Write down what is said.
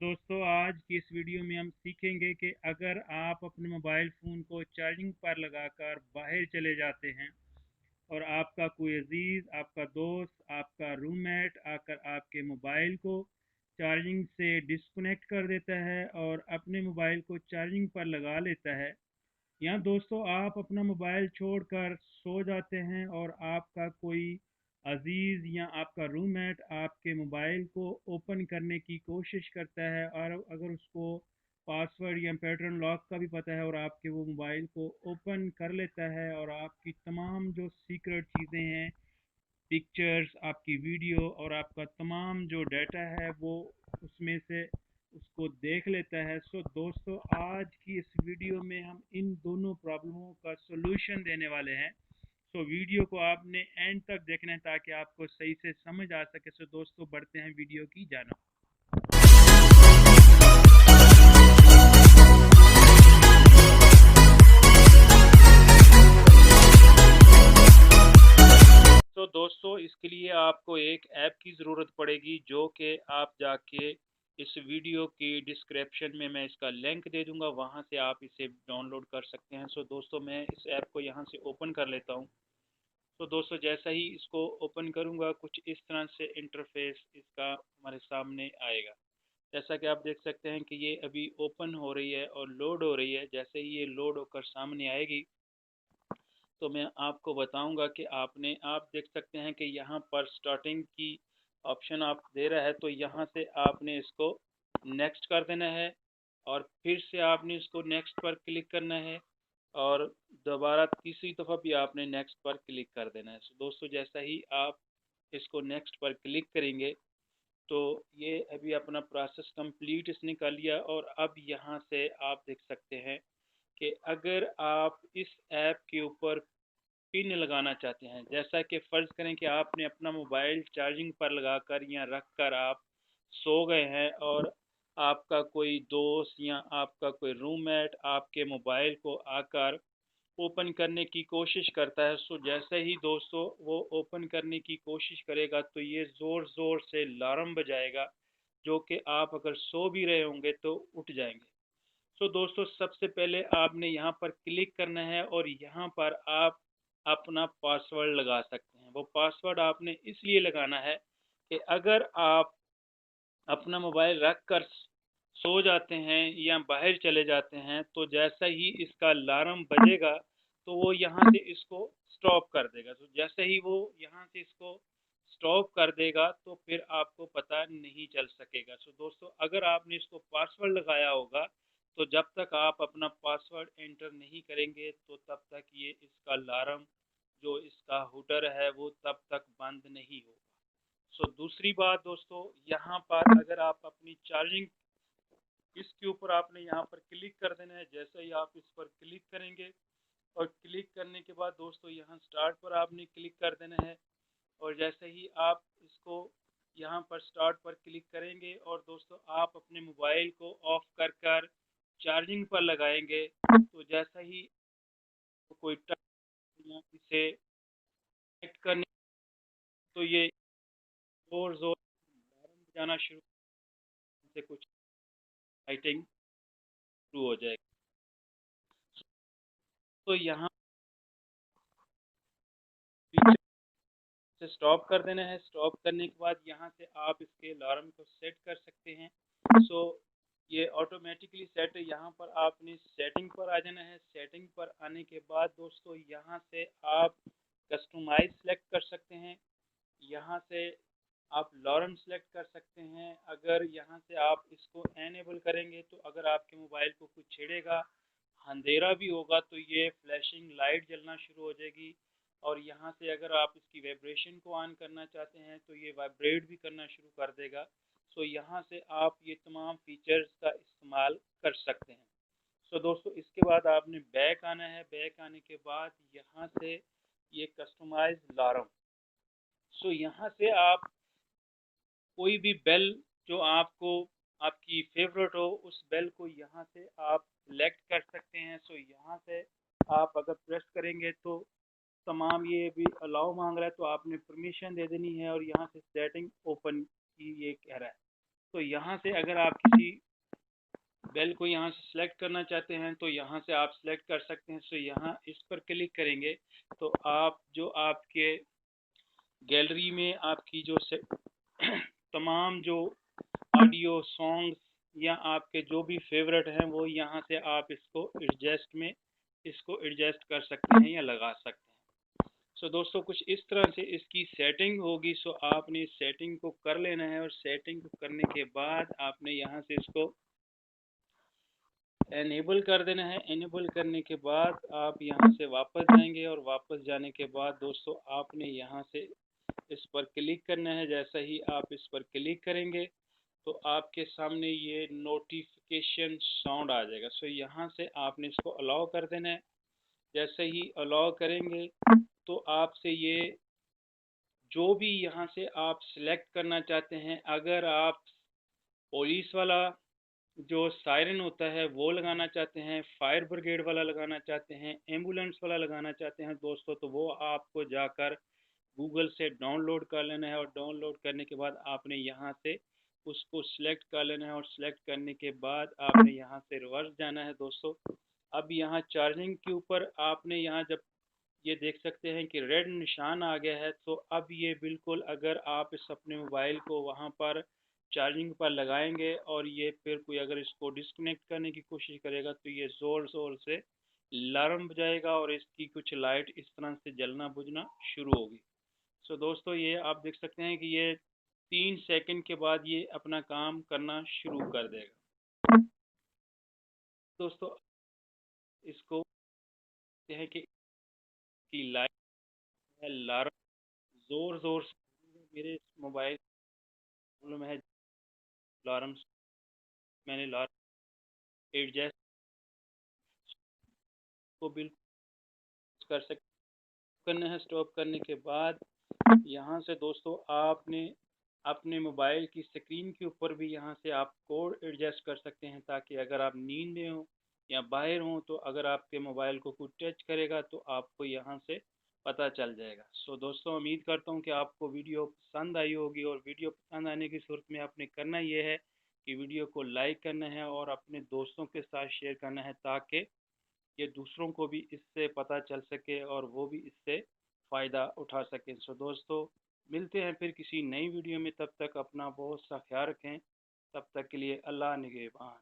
दोस्तों आज की इस वीडियो में हम सीखेंगे कि अगर आप अपने मोबाइल फ़ोन को चार्जिंग पर लगाकर बाहर चले जाते हैं और आपका कोई अजीज़, आपका दोस्त, आपका रूममेट आकर आपके मोबाइल को चार्जिंग से डिस्कनेक्ट कर देता है और अपने मोबाइल को चार्जिंग पर लगा लेता है, या दोस्तों आप अपना मोबाइल छोड़कर सो जाते हैं और आपका कोई अजीज़ या आपका रूममेट आपके मोबाइल को ओपन करने की कोशिश करता है और अगर उसको पासवर्ड या पैटर्न लॉक का भी पता है और आपके वो मोबाइल को ओपन कर लेता है और आपकी तमाम जो सीक्रेट चीज़ें हैं, पिक्चर्स, आपकी वीडियो और आपका तमाम जो डाटा है वो उसमें से उसको देख लेता है। सो दोस्तों आज की इस वीडियो में हम इन दोनों प्रॉब्लमों का सॉल्यूशन देने वाले हैं। सो वीडियो को आपने एंड तक देखना है ताकि आपको सही से समझ आ सके। सो दोस्तों बढ़ते हैं वीडियो की जानिब। तो दोस्तों इसके लिए आपको एक ऐप की ज़रूरत पड़ेगी जो कि आप जाके इस वीडियो की डिस्क्रिप्शन में मैं इसका लिंक दे दूंगा, वहां से आप इसे डाउनलोड कर सकते हैं। सो दोस्तों मैं इस ऐप को यहां से ओपन कर लेता हूं। तो दोस्तों जैसा ही इसको ओपन करूंगा कुछ इस तरह से इंटरफेस इसका हमारे सामने आएगा। जैसा कि आप देख सकते हैं कि ये अभी ओपन हो रही है और लोड हो रही है। जैसे ही ये लोड होकर सामने आएगी तो मैं आपको बताऊंगा कि आप देख सकते हैं कि यहाँ पर स्टार्टिंग की ऑप्शन आप दे रहा है, तो यहाँ से आपने इसको नेक्स्ट कर देना है और फिर से आपने इसको नेक्स्ट पर क्लिक करना है और दोबारा तीसरी दफ़ा भी आपने नेक्स्ट पर क्लिक कर देना है। तो दोस्तों जैसा ही आप इसको नेक्स्ट पर क्लिक करेंगे तो ये अभी अपना प्रोसेस कंप्लीट इसने कर लिया और अब यहाँ से आप देख सकते हैं कि अगर आप इस ऐप के ऊपर पिन लगाना चाहते हैं, जैसा कि फ़र्ज़ करें कि आपने अपना मोबाइल चार्जिंग पर लगाकर या रख कर आप सो गए हैं और आपका कोई दोस्त या आपका कोई रूममेट आपके मोबाइल को आकर ओपन करने की कोशिश करता है। सो जैसे ही दोस्तों वो ओपन करने की कोशिश करेगा तो ये ज़ोर ज़ोर से अलार्म बजाएगा, जो कि आप अगर सो भी रहे होंगे तो उठ जाएंगे। सो दोस्तों सबसे पहले आपने यहाँ पर क्लिक करना है और यहाँ पर आप अपना पासवर्ड लगा सकते हैं। वो पासवर्ड आपने इसलिए लगाना है कि अगर आप अपना मोबाइल रख कर सो जाते हैं या बाहर चले जाते हैं तो जैसा ही इसका अलार्म बजेगा तो वो यहाँ से इसको स्टॉप कर देगा। तो जैसे ही वो यहाँ से इसको स्टॉप कर देगा तो फिर आपको पता नहीं चल सकेगा। सो दोस्तों अगर आपने इसको पासवर्ड लगाया होगा तो जब तक आप अपना पासवर्ड एंटर नहीं करेंगे तो तब तक ये इसका अलार्म जो इसका हुटर है वो तब तक बंद नहीं होगा। सो दूसरी बात दोस्तों, यहाँ पर अगर आप अपनी चार्जिंग इसके ऊपर आपने यहाँ पर क्लिक कर देना है। जैसे ही आप इस पर क्लिक करेंगे और क्लिक करने के बाद दोस्तों यहाँ स्टार्ट पर आपने क्लिक कर देना है और जैसे ही आप इसको यहाँ पर स्टार्ट पर क्लिक करेंगे और दोस्तों आप अपने मोबाइल को ऑफ कर कर चार्जिंग पर लगाएंगे तो जैसा ही कोई इसे कनेक्ट करने तो ये जोर जोर बजाना शुरू से कुछ लाइटिंग शुरू हो जाएगी। तो यहाँ पीछे से स्टॉप कर देना है। स्टॉप करने के बाद यहाँ से आप इसके अलार्म को सेट कर सकते हैं। सो ये ऑटोमेटिकली सेट है। यहाँ पर आपने सेटिंग पर आ जाना है। सेटिंग पर आने के बाद दोस्तों यहाँ से आप कस्टमाइज सेलेक्ट कर सकते हैं। यहाँ से आप अलार्म सेलेक्ट कर सकते हैं। अगर यहाँ से आप इसको एनेबल करेंगे तो अगर आपके मोबाइल को कुछ छेड़ेगा, अंधेरा भी होगा तो ये फ्लैशिंग लाइट जलना शुरू हो जाएगी। और यहाँ से अगर आप इसकी वाइब्रेशन को ऑन करना चाहते हैं तो ये वाइब्रेट भी करना शुरू कर देगा। सो यहाँ से आप ये तमाम फीचर्स का इस्तेमाल कर सकते हैं। सो दोस्तों इसके बाद आपने बैक आना है। बैक आने के बाद यहाँ से ये कस्टमाइज अलार्म, सो यहाँ से आप कोई भी बेल जो आपको आपकी फेवरेट हो उस बेल को यहाँ से आप सिलेक्ट कर सकते हैं। सो यहाँ से आप अगर प्रेस करेंगे तो तमाम ये भी अलाउ मांग रहा है तो आपने परमिशन दे देनी है और यहाँ से सेटिंग ओपन की ये कह रहा है। तो यहाँ से अगर आप किसी बेल को यहाँ से सिलेक्ट करना चाहते हैं तो यहाँ से आप सिलेक्ट कर सकते हैं। सो यहाँ इस पर क्लिक करेंगे तो आप जो आपके गैलरी में आपकी जो तमाम जो ऑडियो सॉन्ग्स या आपके जो भी फेवरेट हैं वो यहाँ से आप इसको एडजस्ट कर सकते हैं या लगा सकते हैं। सो दोस्तों कुछ इस तरह से इसकी सेटिंग होगी। सो आपने इस सेटिंग को कर लेना है और सेटिंग को करने के बाद आपने यहाँ से इसको एनेबल कर देना है। एनेबल करने के बाद आप यहाँ से वापस जाएंगे और वापस जाने के बाद दोस्तों आपने यहाँ से इस पर क्लिक करना है। जैसा ही आप इस पर क्लिक करेंगे तो आपके सामने ये नोटिफिकेशन साउंड आ जाएगा। सो यहाँ से आपने इसको अलाउ कर देना है। जैसे ही अलाउ करेंगे तो आपसे ये जो भी यहाँ से आप सिलेक्ट करना चाहते हैं, अगर आप पुलिस वाला जो सायरन होता है वो लगाना चाहते हैं, फायर ब्रिगेड वाला लगाना चाहते हैं, एम्बुलेंस वाला लगाना चाहते हैं दोस्तों, तो वो आपको जाकर गूगल से डाउनलोड कर लेना है। और डाउनलोड करने के बाद आपने यहाँ से उसको सिलेक्ट कर लेना है और सिलेक्ट करने के बाद आपने यहाँ से रिवर्स जाना है दोस्तों। अब यहाँ चार्जिंग के ऊपर आपने यहाँ जब ये देख सकते हैं कि रेड निशान आ गया है, तो अब ये बिल्कुल अगर आप इस अपने मोबाइल को वहाँ पर चार्जिंग पर लगाएंगे और ये फिर कोई अगर इसको डिस्कनेक्ट करने की कोशिश करेगा तो ये ज़ोर ज़ोर से अलार्म बजाएगा और इसकी कुछ लाइट इस तरह से जलना बुझना शुरू होगी। सो दोस्तों ये आप देख सकते हैं कि ये 3 सेकंड के बाद ये अपना काम करना शुरू कर देगा। दोस्तों इसको कहते हैं कि लाइट अलार्म ज़ोर ज़ोर से मेरे मोबाइल में है अलार्म। मैंने अलार्म एडजस्ट को बिल्कुल कर सकते करना है। स्टॉप करने के बाद यहाँ से दोस्तों आपने अपने मोबाइल की स्क्रीन के ऊपर भी यहाँ से आप कोड एडजस्ट कर सकते हैं, ताकि अगर आप नींद में हो या बाहर हो तो अगर आपके मोबाइल को कोई टच करेगा तो आपको यहाँ से पता चल जाएगा। सो दोस्तों उम्मीद करता हूँ कि आपको वीडियो पसंद आई होगी, और वीडियो पसंद आने की सूरत में आपने करना ये है कि वीडियो को लाइक करना है और अपने दोस्तों के साथ शेयर करना है, ताकि ये दूसरों को भी इससे पता चल सके और वो भी इससे फ़ायदा उठा सकें। सो दोस्तों मिलते हैं फिर किसी नई वीडियो में, तब तक अपना बहुत सा ख्याल रखें। तब तक के लिए अल्लाह निगहबान।